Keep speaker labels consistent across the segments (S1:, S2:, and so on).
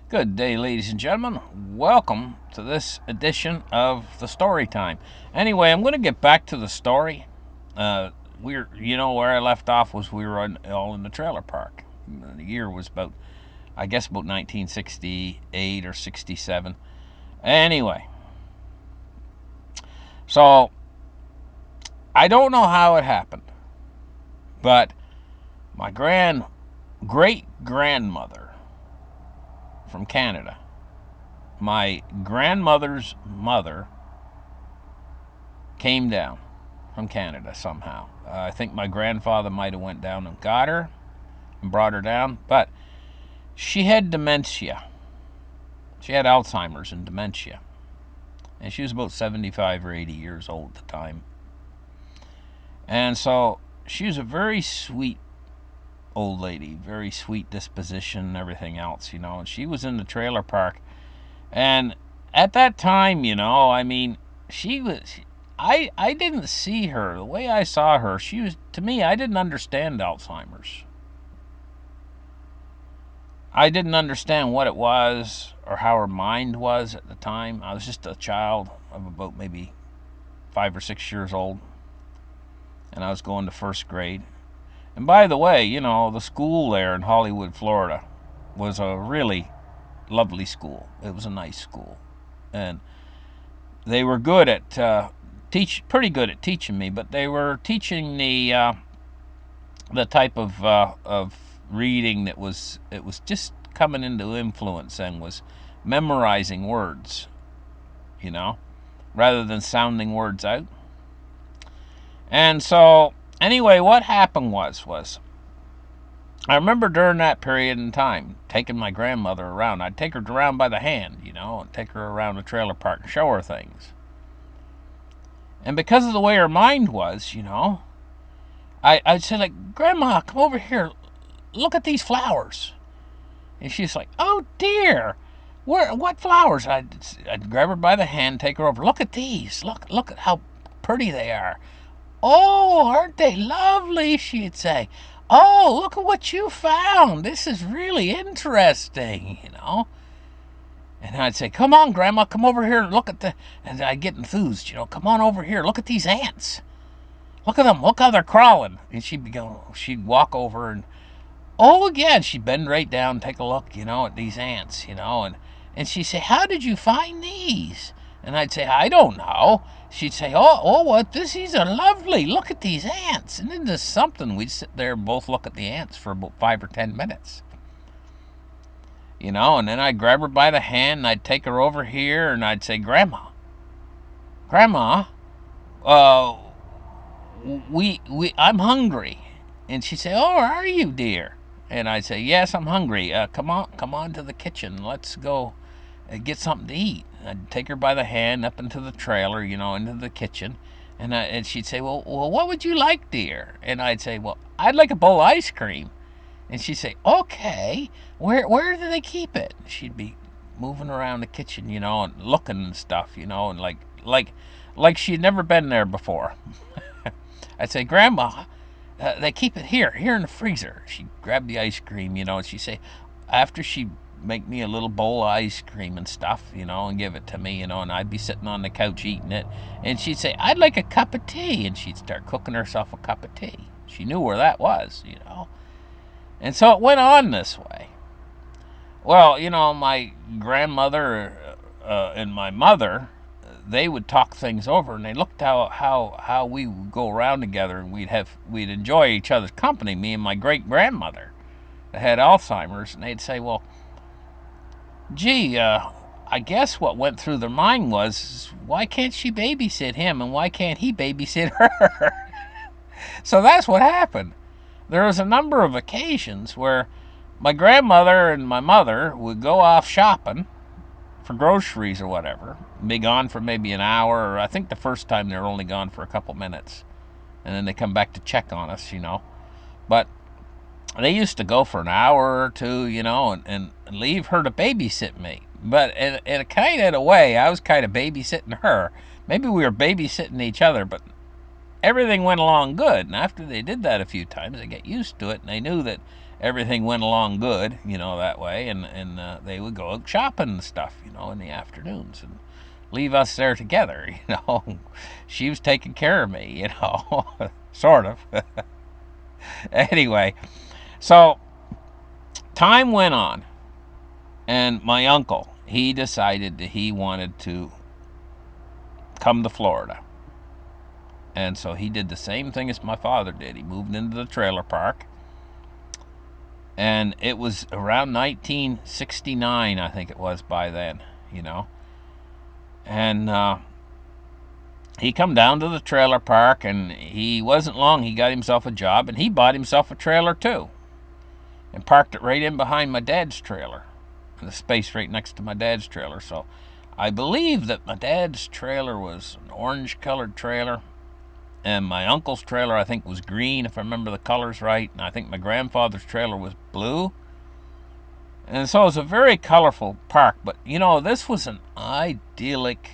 S1: Good day, ladies and gentlemen. Welcome to this edition of the story time. Anyway, I'm going to get back to the story. Where I left off was we were all in the trailer park. The year was about 1968 or 67. Anyway, so I don't know how it happened, but my great grandmother from Canada, my grandmother's mother, came down from Canada somehow. I think my grandfather might have went down and got her and brought her down, but she had dementia. She had Alzheimer's and dementia. And she was about 75 or 80 years old at the time. And so she was a very sweet old lady, very sweet disposition and everything else, and she was in the trailer park. And at that time, she was I didn't see her the way I saw her. She was, to me, I didn't understand Alzheimer's. I didn't understand what it was or how her mind was at the time. I was just a child of about maybe 5 or 6 years old, and I was going to first grade. And by the way, the school there in Hollywood, Florida, was a really lovely school. It was a nice school, and they were good at pretty good at teaching me. But they were teaching the type of reading that it was just coming into influence and was memorizing words, rather than sounding words out. And so anyway, what happened was I remember during that period in time taking my grandmother around. I'd take her around by the hand, and take her around the trailer park and show her things. And because of the way her mind was, I'd say, like, Grandma, come over here. Look at these flowers. And she's like, oh, dear. What flowers? I'd grab her by the hand, take her over. Look at these. Look at how pretty they are. Oh, aren't they lovely? She'd say. Oh, look at what you found. This is really interesting, And I'd say, come on, Grandma, come over here and look at and I'd get enthused, come on over here. Look at these ants. Look at them. Look how they're crawling. And she'd walk over and, oh, again, she'd bend right down, take a look, at these ants, and she'd say, how did you find these? And I'd say, I don't know. She'd say, these are lovely. Look at these ants. And then there's something. We'd sit there and both look at the ants for about 5 or 10 minutes. And then I'd grab her by the hand and I'd take her over here and I'd say, Grandma, I'm hungry. And she'd say, oh, are you, dear? And I'd say, yes, I'm hungry. Come on to the kitchen. Let's go get something to eat. I'd take her by the hand up into the trailer, into the kitchen. And she'd say, well, what would you like, dear? And I'd say, well, I'd like a bowl of ice cream. And she'd say, okay, where do they keep it? She'd be moving around the kitchen, and looking and stuff, and like she'd never been there before. I'd say, Grandma, they keep it here in the freezer. She'd grab the ice cream, and she'd say, after she'd make me a little bowl of ice cream and stuff, and give it to me, and I'd be sitting on the couch eating it. And she'd say, I'd like a cup of tea. And she'd start cooking herself a cup of tea. She knew where that was, And so it went on this way. Well, my grandmother and my mother, they would talk things over, and they looked how we would go around together, and we'd enjoy each other's company. Me and my great grandmother that had Alzheimer's, and they'd say, well, gee, I guess what went through their mind was, why can't she babysit him, and why can't he babysit her? So that's what happened. There was a number of occasions where my grandmother and my mother would go off shopping for groceries or whatever, be gone for maybe an hour, or I think the first time they were only gone for a couple minutes, and then they come back to check on us, But they used to go for an hour or two, and leave her to babysit me. But in a way, I was kind of babysitting her. Maybe we were babysitting each other, but everything went along good. And after they did that a few times, they got used to it, and they knew that everything went along good, that way, and they would go out shopping and stuff, in the afternoons and leave us there together, She was taking care of me, sort of. Anyway, so time went on, and my uncle, he decided that he wanted to come to Florida. And so he did the same thing as my father did. He moved into the trailer park. And it was around 1969, I think it was by then, And he come down to the trailer park, and he wasn't long. He got himself a job, and he bought himself a trailer too, and parked it right in behind my dad's trailer, in the space right next to my dad's trailer. So I believe that my dad's trailer was an orange-colored trailer, and my uncle's trailer, I think, was green, if I remember the colors right, and I think my grandfather's trailer was blue. And so it was a very colorful park, but this was an idyllic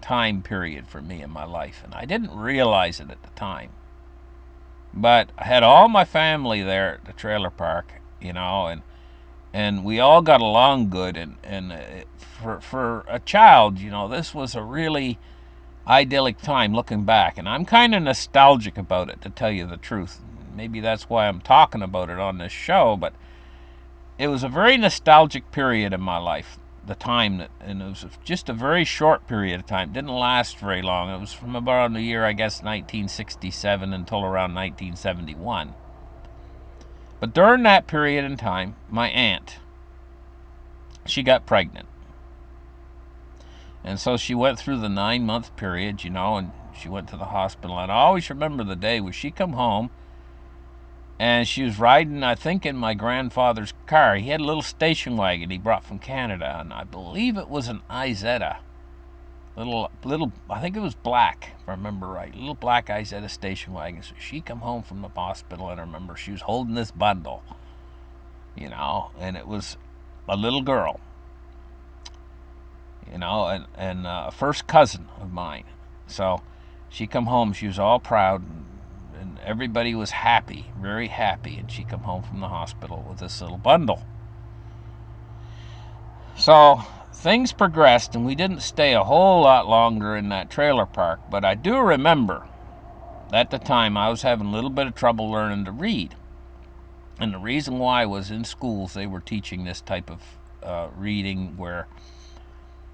S1: time period for me in my life, and I didn't realize it at the time. But I had all my family there at the trailer park, and we all got along good, and for a child, this was a really idyllic time looking back, and I'm kind of nostalgic about it, to tell you the truth. Maybe that's why I'm talking about it on this show, but it was a very nostalgic period in my life, the time and it was just a very short period of time. It didn't last very long. It was from about the year, I guess, 1967 until around 1971. But during that period in time, my aunt, she got pregnant. And so she went through the 9-month period, and she went to the hospital. And I always remember the day when she come home, and she was riding, I think, in my grandfather's car. He had a little station wagon he brought from Canada, and I believe it was an Izetta. Little, I think it was black, if I remember right. Little black Izetta station wagon. So she come home from the hospital, and I remember she was holding this bundle, and it was a little girl, and a first cousin of mine. So she come home, she was all proud, and everybody was happy, very happy, and she come home from the hospital with this little bundle. So things progressed, and we didn't stay a whole lot longer in that trailer park, but I do remember at the time I was having a little bit of trouble learning to read. And the reason why was, in schools they were teaching this type of reading where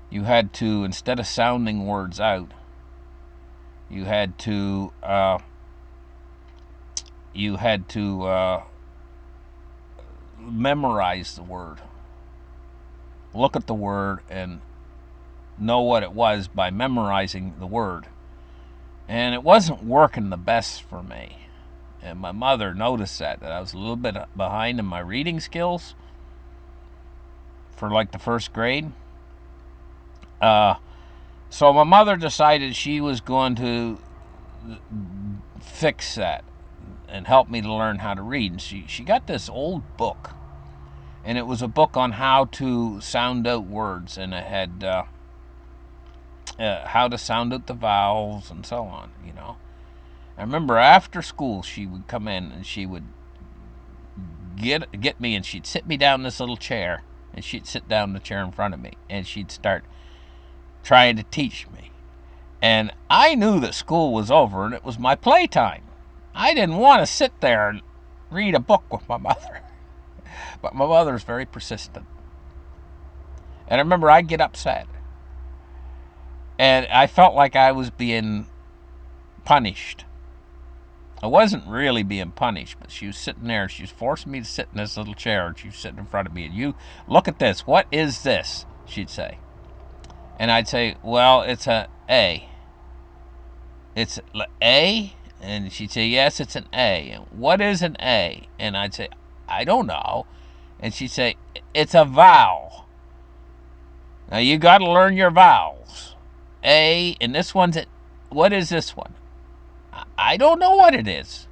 S1: you had to, instead of sounding words out, you had to memorize the word, look at the word, and know what it was by memorizing the word. And it wasn't working the best for me. And my mother noticed that I was a little bit behind in my reading skills for like the first grade. So my mother decided she was going to fix that and help me to learn how to read. And she got this old book, and it was a book on how to sound out words, and it had how to sound out the vowels and so on, I remember after school she would come in and she would get me, and she'd sit me down in this little chair, and she'd sit down in the chair in front of me, and she'd start trying to teach me. And I knew that school was over and it was my playtime. I didn't want to sit there and read a book with my mother. But my mother's very persistent. And I remember I'd get upset. And I felt like I was being punished. I wasn't really being punished, but she was sitting there. She was forcing me to sit in this little chair, and she was sitting in front of me. And you, look at this. What is this? She'd say. And I'd say, well, it's a A. It's A? And she'd say, yes, it's an A. And what is an A? And I'd say, I don't know. And she'd say, it's a vowel. Now, you got to learn your vowels. A, and this one's it. What is this one? I don't know what it is.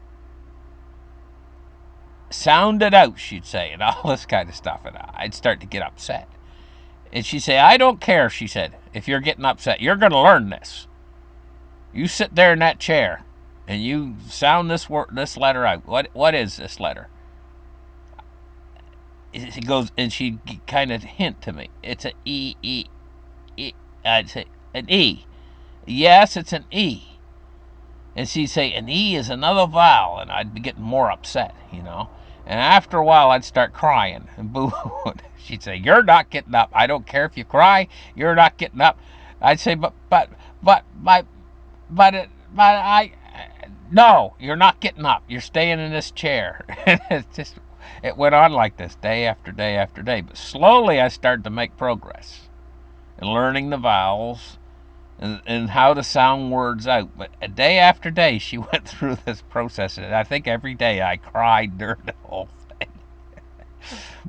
S1: Sound it out, she'd say, and all this kind of stuff. And I'd start to get upset. And she'd say, I don't care, she said, if you're getting upset. You're going to learn this. You sit there in that chair, and you sound this letter out. What is this letter? she goes, and she kind of hint to me. It's a E. I'd say an E. Yes, it's an E. And she'd say, an E is another vowel, and I'd be getting more upset, you know. And after a while, I'd start crying and boo-hooing. She'd say, you're not getting up. I don't care if you cry. You're not getting up. I'd say, no, you're not getting up. You're staying in this chair. It went on like this day after day after day. But slowly, I started to make progress in learning the vowels and how to sound words out. But day after day, she went through this process, and I think every day I cried during the whole thing.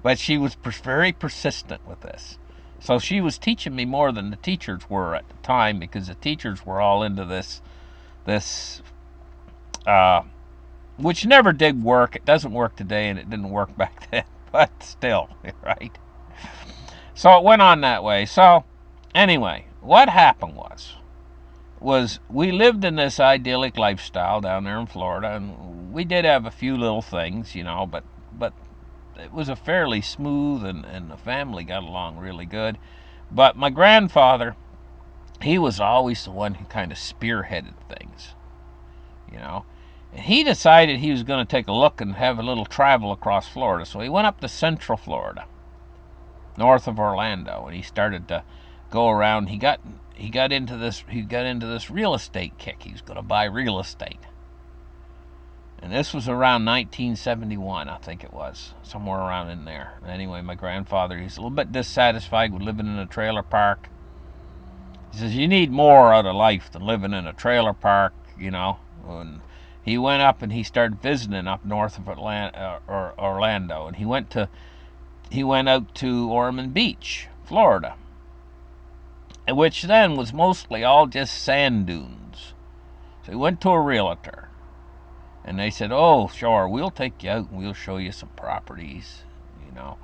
S1: But she was very persistent with this. So she was teaching me more than the teachers were at the time, because the teachers were all into this, which never did work. It doesn't work today, and it didn't work back then. But still, right? So it went on that way. So anyway, what happened was we lived in this idyllic lifestyle down there in Florida, and we did have a few little things, you know, but it was a fairly smooth, and the family got along really good. But my grandfather, he was always the one who kind of spearheaded things, you know. And he decided he was going to take a look and have a little travel across Florida. So he went up to Central Florida, north of Orlando, and he started to go around. He got into this real estate kick. He was going to buy real estate. And this was around 1971, I think it was, somewhere around in there. Anyway, my grandfather, he's a little bit dissatisfied with living in a trailer park. He says, you need more out of life than living in a trailer park, you know. And he went up and he started visiting up north of Orlando, and he went out to Ormond Beach, Florida, which then was mostly all just sand dunes. So he went to a realtor, and they said, oh, sure, we'll take you out and we'll show you some properties, you know.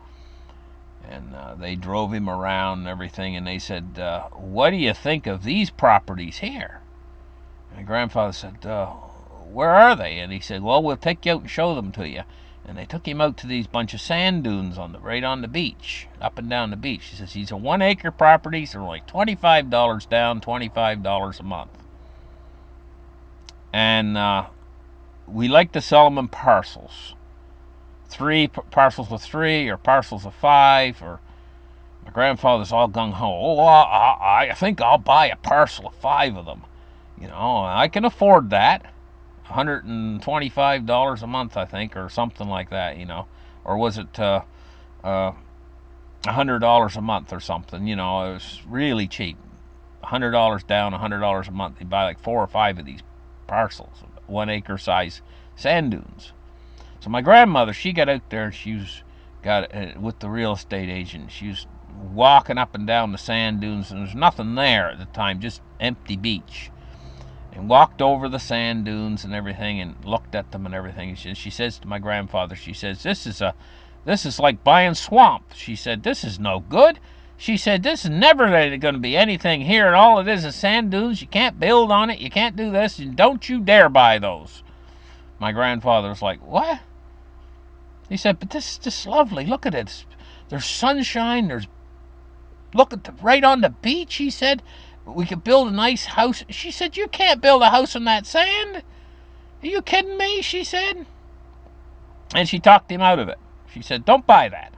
S1: And they drove him around and everything, and they said, what do you think of these properties here? And my grandfather said, where are they? And he said, well, we'll take you out and show them to you. And they took him out to these bunch of sand dunes right on the beach, up and down the beach. He says, these are 1 acre properties. They're like $25 down, $25 a month. And we like to sell them in parcels. Parcels of 3 or parcels of 5. Or my grandfather's all gung-ho. Oh, I think I'll buy a parcel of 5 of them. You know, I can afford that. $125 a month, I think, or something like that, you know. Or was it $100 a month or something? You know, it was really cheap. $100 down, $100 a month. You buy like 4 or 5 of these parcels, 1 acre size sand dunes. So my grandmother, she got out there, and she got with the real estate agent. She was walking up and down the sand dunes, and there's nothing there at the time, just empty beach. And walked over the sand dunes and everything, and looked at them and everything. She says to my grandfather, she says, this is like buying swamp. She said, this is no good. She said, this is never going to be anything here, and all it is sand dunes. You can't build on it. You can't do this, and don't you dare buy those. My grandfather was like, what? He said, but this is just lovely. Look at it. There's sunshine. Look at right on the beach, he said. We could build a nice house. She said, you can't build a house in that sand. Are you kidding me? She said. And she talked him out of it. She said, don't buy that.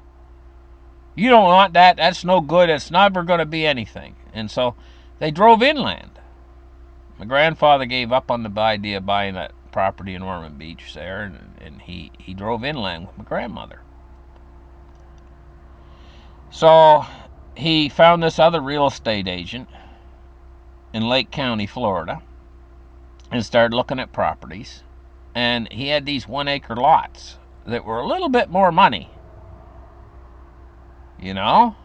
S1: You don't want that. That's no good. It's never going to be anything. And so they drove inland. My grandfather gave up on the idea of buying that property in Ormond Beach there, and he drove inland with my grandmother. So he found this other real estate agent in Lake County, Florida, and started looking at properties. And he had these 1 acre lots that were a little bit more money, you know.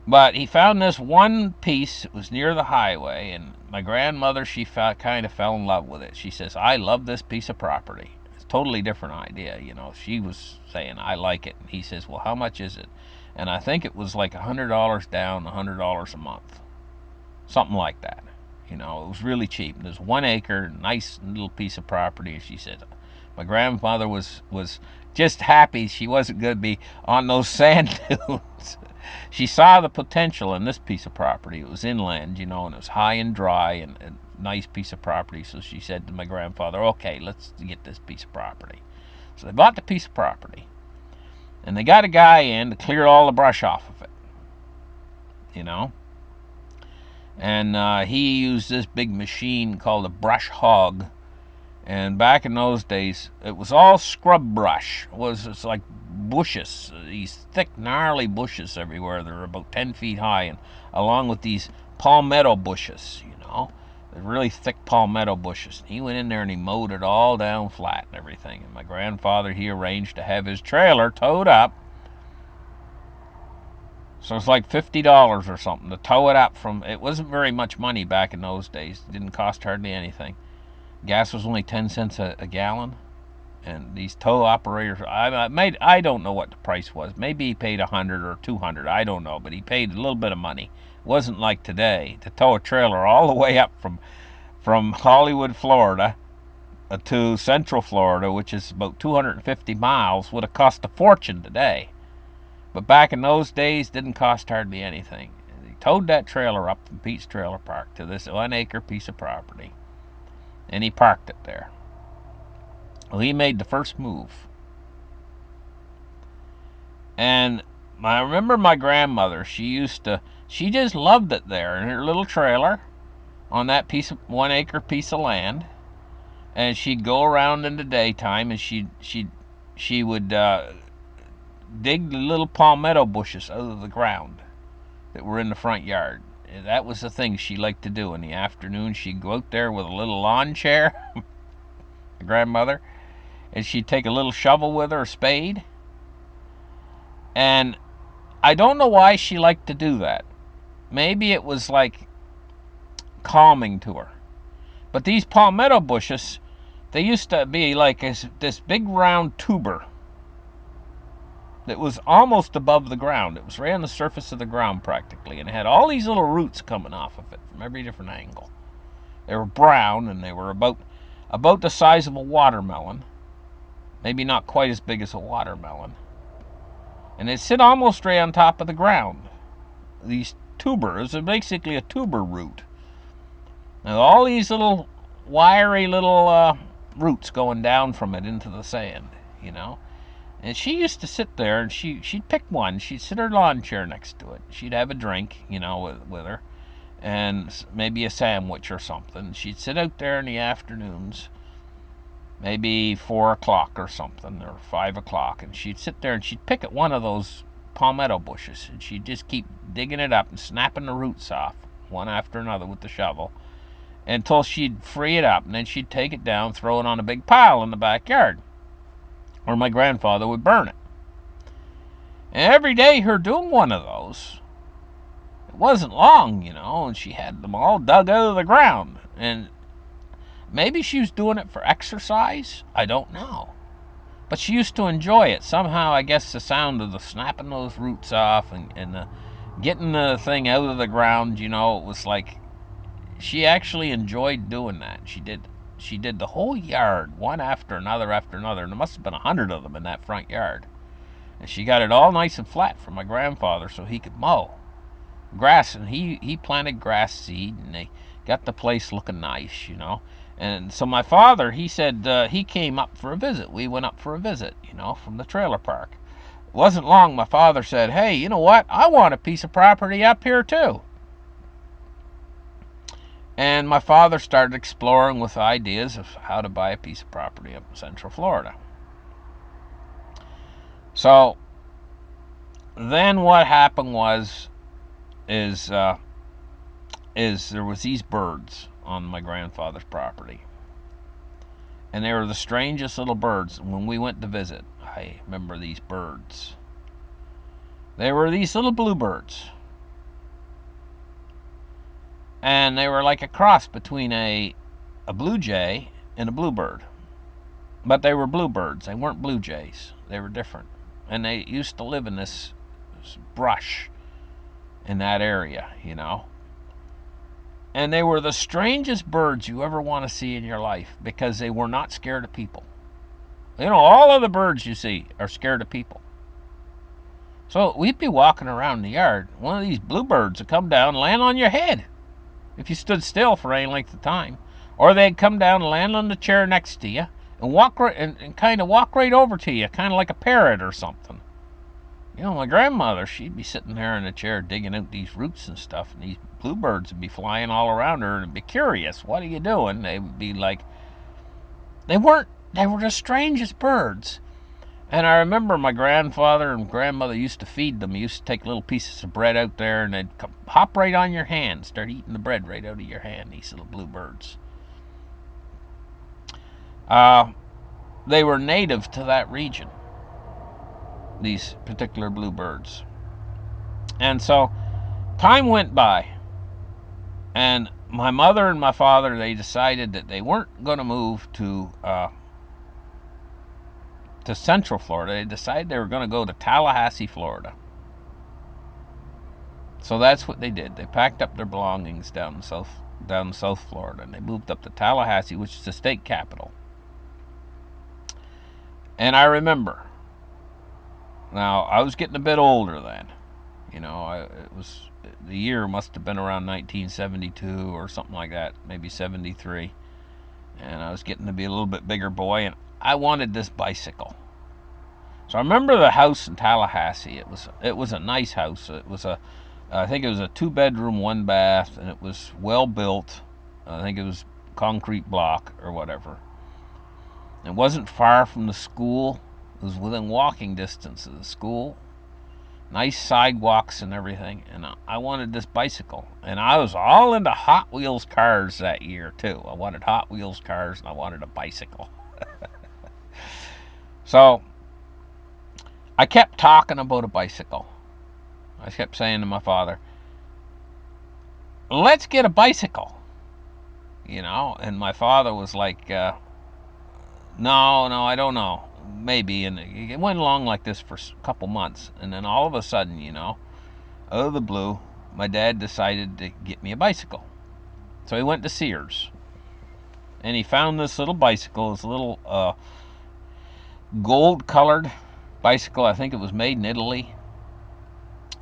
S1: But he found this one piece that was near the highway, and my grandmother, she kind of fell in love with it. She says, I love this piece of property. It's a totally different idea, you know. She was saying, I like it. And he says, well, how much is it? And I think it was like $100 down, $100 a month. Something like that. You know, it was really cheap. There's 1 acre, nice little piece of property. And she said, My grandmother was just happy she wasn't going to be on those sand dunes. She saw the potential in this piece of property. It was inland, and it was high and dry and nice piece of property. So she said to my grandfather, okay, let's get this piece of property. So they bought the piece of property. And they got a guy in to clear all the brush off of it. And he used this big machine called a brush hog. And back in those days, it was all scrub brush. It's like bushes, these thick, gnarly bushes everywhere. They're about 10 feet high, and along with these palmetto bushes, the really thick palmetto bushes. He went in there and he mowed it all down flat and everything. And my grandfather, he arranged to have his trailer towed up. So it's like $50 or something to tow it up from. It wasn't very much money back in those days. It didn't cost hardly anything. Gas was only 10 cents a gallon. And these tow operators, I don't know what the price was. Maybe he paid $100 or $200. I don't know, but he paid a little bit of money. It wasn't like today to tow a trailer all the way up from Hollywood, Florida, to Central Florida, which is about 250 miles, would have cost a fortune today. But back in those days, didn't cost hardly anything. He towed that trailer up from Pete's Trailer Park to this 1-acre piece of property, and he parked it there. Well, he made the first move. And I remember my grandmother, she just loved it there in her little trailer on that 1-acre piece of land. And she'd go around in the daytime and she would dig the little palmetto bushes out of the ground that were in the front yard. And that was the thing she liked to do in the afternoon. She'd go out there with a little lawn chair, my grandmother, and she'd take a little shovel with her, a spade. And I don't know why she liked to do that. Maybe it was like calming to her. But these palmetto bushes, they used to be like this big round tuber that was almost above the ground. It was right on the surface of the ground practically, and it had all these little roots coming off of it from every different angle. They were brown, and they were about the size of a watermelon. Maybe not quite as big as a watermelon. And they'd sit almost right on top of the ground. These tubers are basically a tuber root. Now all these little wiry little roots going down from it into the sand, And she used to sit there, and she'd pick one. She'd sit her lawn chair next to it. She'd have a drink, with her, and maybe a sandwich or something. She'd sit out there in the afternoons, maybe 4 o'clock or something, or 5 o'clock, and she'd sit there and she'd pick at one of those palmetto bushes, and she'd just keep digging it up and snapping the roots off, one after another with the shovel, until she'd free it up, and then she'd take it down, throw it on a big pile in the backyard, or my grandfather would burn it. And every day her doing one of those, it wasn't long, and she had them all dug out of the ground. And maybe she was doing it for exercise, I don't know. But she used to enjoy it. Somehow, I guess the sound of the snapping those roots off and the getting the thing out of the ground, it was like she actually enjoyed doing that. She did the whole yard, one after another, and there must have been 100 of them in that front yard. And she got it all nice and flat for my grandfather so he could mow grass. And he planted grass seed, and they got the place looking nice, And so my father, he said he came up for a visit. We went up for a visit, from the trailer park. It wasn't long, my father said, hey, you know what? I want a piece of property up here too. And my father started exploring with ideas of how to buy a piece of property up in Central Florida. So then what happened is there was these birds on my grandfather's property. And they were the strangest little birds. When we went to visit, I remember these birds. They were these little bluebirds. And they were like a cross between a blue jay and a bluebird. But they were bluebirds. They weren't blue jays. They were different. And they used to live in this brush in that area, And they were the strangest birds you ever want to see in your life, because they were not scared of people. All of the birds you see are scared of people. So we'd be walking around the yard. One of these bluebirds would come down and land on your head if you stood still for any length of time. Or they'd come down and land on the chair next to you and and kind of walk right over to you, kind of like a parrot or something. My grandmother, she'd be sitting there in a chair digging out these roots and stuff, and these bluebirds would be flying all around her and be curious. What are you doing? They would be like, they were the strangest birds. And I remember my grandfather and grandmother used to feed them. They used to take little pieces of bread out there, and they'd hop right on your hand, start eating the bread right out of your hand, these little bluebirds. They were native to that region, these particular bluebirds. And so time went by, and my mother and my father, they decided that they weren't going to move to Central Florida. They decided they were going to go to Tallahassee, Florida. So that's what they did. They packed up their belongings down in South Florida, and they moved up to Tallahassee, which is the state capital. And I remember, now I was getting a bit older then. The year must have been around 1972 or something like that, maybe 73. And I was getting to be a little bit bigger boy, and I wanted this bicycle. So I remember the house in Tallahassee. It was a nice house. I think it was a 2-bedroom, 1-bath, and it was well built. I think it was concrete block or whatever. It wasn't far from the school. It was within walking distance of the school. Nice sidewalks and everything. And I wanted this bicycle. And I was all into Hot Wheels cars that year, too. I wanted Hot Wheels cars, and I wanted a bicycle. So I kept talking about a bicycle. I kept saying to my father, let's get a bicycle. And my father was like, no, I don't know. Maybe. And it went along like this for a couple months. And then all of a sudden, out of the blue, my dad decided to get me a bicycle. So he went to Sears. And he found this little bicycle, this little gold-colored bicycle. I think it was made in Italy.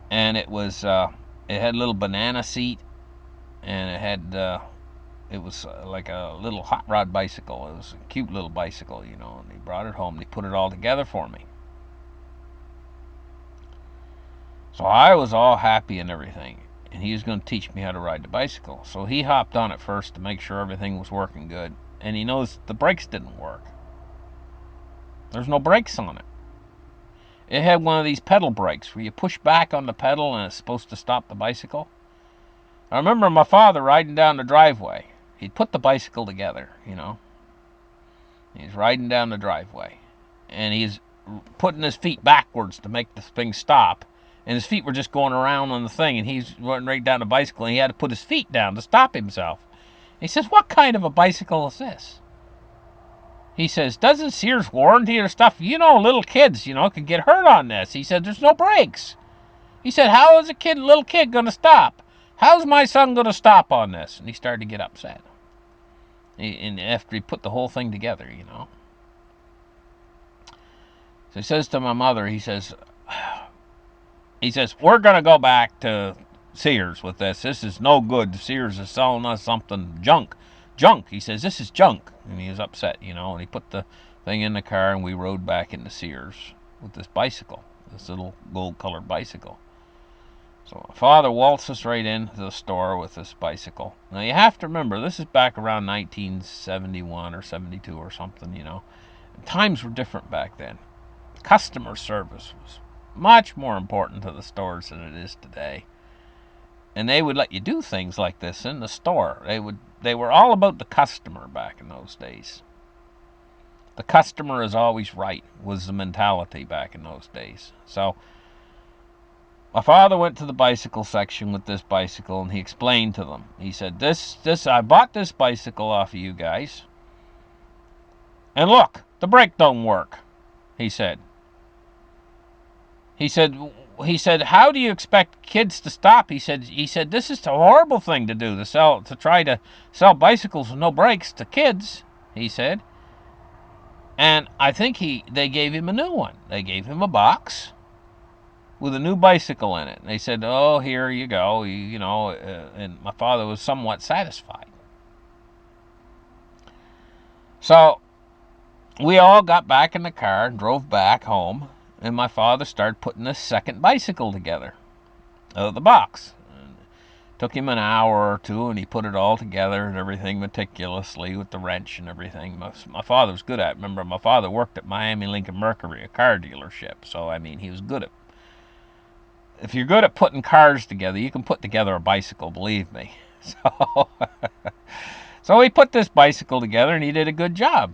S1: And it had a little banana seat. And it was like a little hot rod bicycle. It was a cute little bicycle, and he brought it home. They put it all together for me. So I was all happy and everything, and he was going to teach me how to ride the bicycle. So he hopped on it first to make sure everything was working good, and he noticed the brakes didn't work. There's no brakes on it. It had one of these pedal brakes where you push back on the pedal and it's supposed to stop the bicycle. I remember my father riding down the driveway. He'd put the bicycle together, He's riding down the driveway. And he's putting his feet backwards to make the thing stop. And his feet were just going around on the thing. And he's running right down the bicycle. And he had to put his feet down to stop himself. He says, what kind of a bicycle is this? He says, doesn't Sears warranty their stuff? Little kids, can get hurt on this. He said, there's no brakes. He said, how is a little kid going to stop? How's my son going to stop on this? And he started to get upset. And after he put the whole thing together, So he says to my mother, he says, we're going to go back to Sears with this. This is no good. Sears is selling us something junk. He says, this is junk. And he was upset, and he put the thing in the car, and we rode back into Sears with this bicycle, this little gold-colored bicycle. So my father waltzed us right into the store with this bicycle. Now you have to remember, this is back around 1971 or 72 or something, And times were different back then. Customer service was much more important to the stores than it is today. And they would let you do things like this in the store. They were all about the customer back in those days. The customer is always right was the mentality back in those days. So my father went to the bicycle section with this bicycle, and he explained to them. He said, I bought this bicycle off of you guys. And look, the brake don't work, he said. He said, how do you expect kids to stop? He said, this is a horrible thing to do, to try to sell bicycles with no brakes to kids, he said. And I think they gave him a new one. They gave him a box with a new bicycle in it. And they said, "Oh, here you go." And my father was somewhat satisfied. So we all got back in the car and drove back home, and my father started putting a second bicycle together out of the box. Took him an hour or two, and he put it all together and everything meticulously with the wrench and everything. My father was good at it. Remember, my father worked at Miami Lincoln Mercury, a car dealership. So, I mean, he was good at... If you're good at putting cars together, you can put together a bicycle, believe me. So he put this bicycle together, and he did a good job.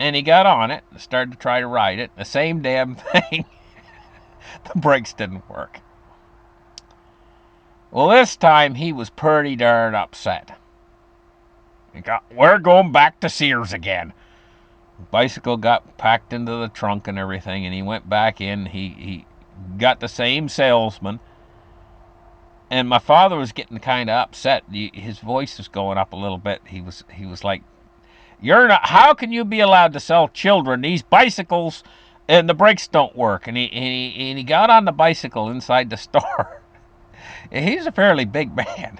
S1: And he got on it and started to try to ride it. The same damn thing. The brakes didn't work. Well, this time he was pretty darn upset. We're going back to Sears again. The bicycle got packed into the trunk and everything, and he went back in. He got the same salesman. And my father was getting kind of upset. His voice was going up a little bit. He was like, "You're not. How can you be allowed to sell children these bicycles, and the brakes don't work?" And he got on the bicycle inside the store. He's a fairly big man.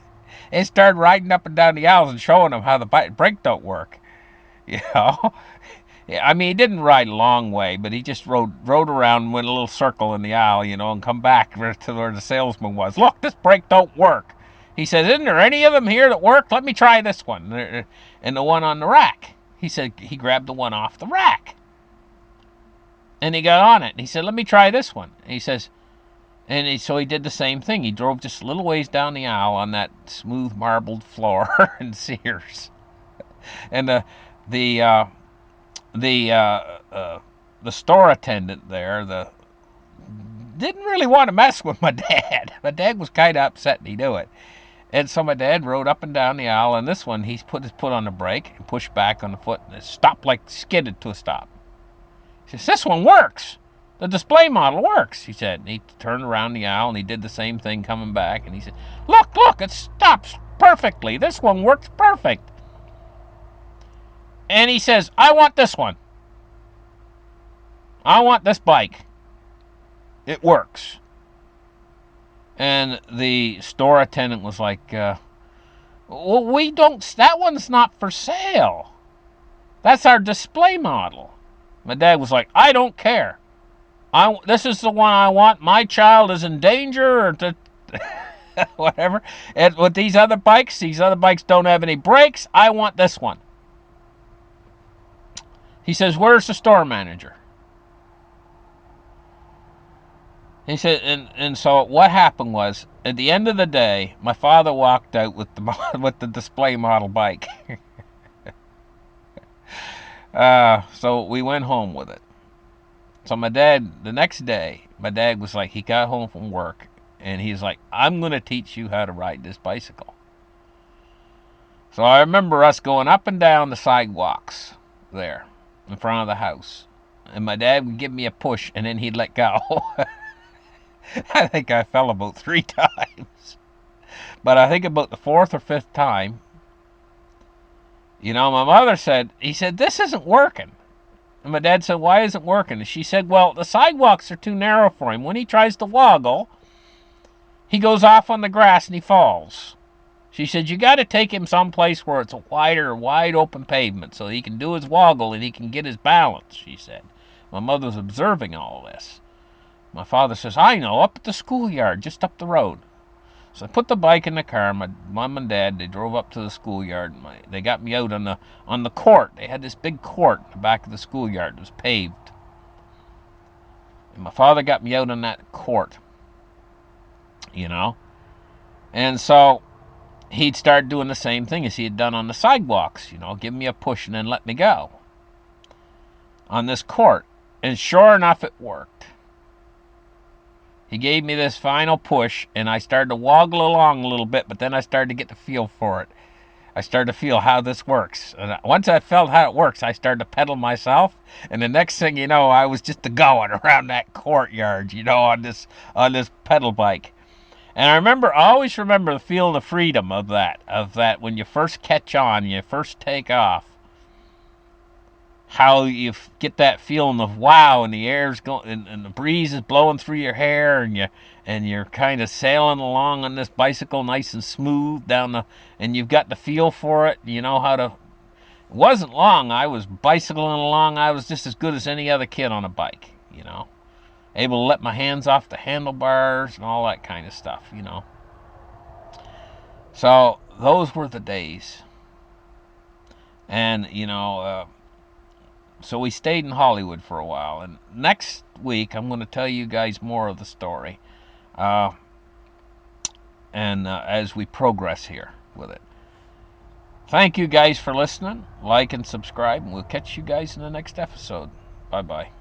S1: And started riding up and down the aisles and showing them how the brake don't work. You know, I mean, he didn't ride a long way, but he just rode around, went a little circle in the aisle, and come back to where the salesman was. "Look, this brake don't work." He said, "Isn't there any of them here that work? Let me try this one." And the one on the rack. He said he grabbed the one off the rack. And he got on it. And he said, "Let me try this one." And he says, so he did the same thing. He drove just a little ways down the aisle on that smooth marbled floor in Sears. And the store attendant there, didn't really want to mess with my dad. My dad was kind of upset, and he knew it. And so my dad rode up and down the aisle, and this one, he put his foot on the brake and pushed back on the foot, and it stopped, like skidded to a stop. He says, "This one works. The display model works," he said. And he turned around the aisle, and he did the same thing coming back, and he said, look, it stops perfectly. This one works perfect." And he says, "I want this one. I want this bike. It works." And the store attendant was like, "Well, we don't... That one's not for sale. That's our display model." My dad was like, "I don't care. This is the one I want. My child is in danger," or whatever. And with these other bikes don't have any brakes. I want this one. He says, "Where's the store manager?" He said, and so what happened was, at the end of the day, my father walked out with the display model bike. So we went home with it. So my dad, the next day, was like, he got home from work, and he's like, "I'm going to teach you how to ride this bicycle." So I remember us going up and down the sidewalks there in front of the house. And my dad would give me a push, and then he'd let go. I think I fell about 3 times. But I think about the 4th or 5th time, my mother said, "This isn't working." And my dad said, "Why isn't it working?" And she said, "Well, the sidewalks are too narrow for him. When he tries to woggle, he goes off on the grass and he falls." She said, "You got to take him someplace where it's a wide open pavement so he can do his woggle and he can get his balance," she said. My mother was observing all this. My father says, "I know, up at the schoolyard, just up the road." So I put the bike in the car. My mom and dad, they drove up to the schoolyard. They got me out on the court. They had this big court in the back of the schoolyard. It was paved. And my father got me out on that court. And so he'd start doing the same thing as he had done on the sidewalks. Give me a push and then let me go on this court. And sure enough, it worked. He gave me this final push, and I started to woggle along a little bit, but then I started to get the feel for it. I started to feel how this works. And once I felt how it works, I started to pedal myself, and the next thing you know, I was just going around that courtyard, on this pedal bike. And I always remember the feeling of freedom of that when you first catch on, you first take off. how you get that feeling of wow, and the air's going, and the breeze is blowing through your hair, and you're kind of sailing along on this bicycle, nice and smooth down the, and you've got the feel for it. You know how to. It wasn't long. I was bicycling along. I was just as good as any other kid on a bike. Able to let my hands off the handlebars and all that kind of stuff. So those were the days, and so we stayed in Hollywood for a while. And next week, I'm going to tell you guys more of the story, uh, and as we progress here with it. Thank you guys for listening. Like and subscribe, and we'll catch you guys in the next episode. Bye bye.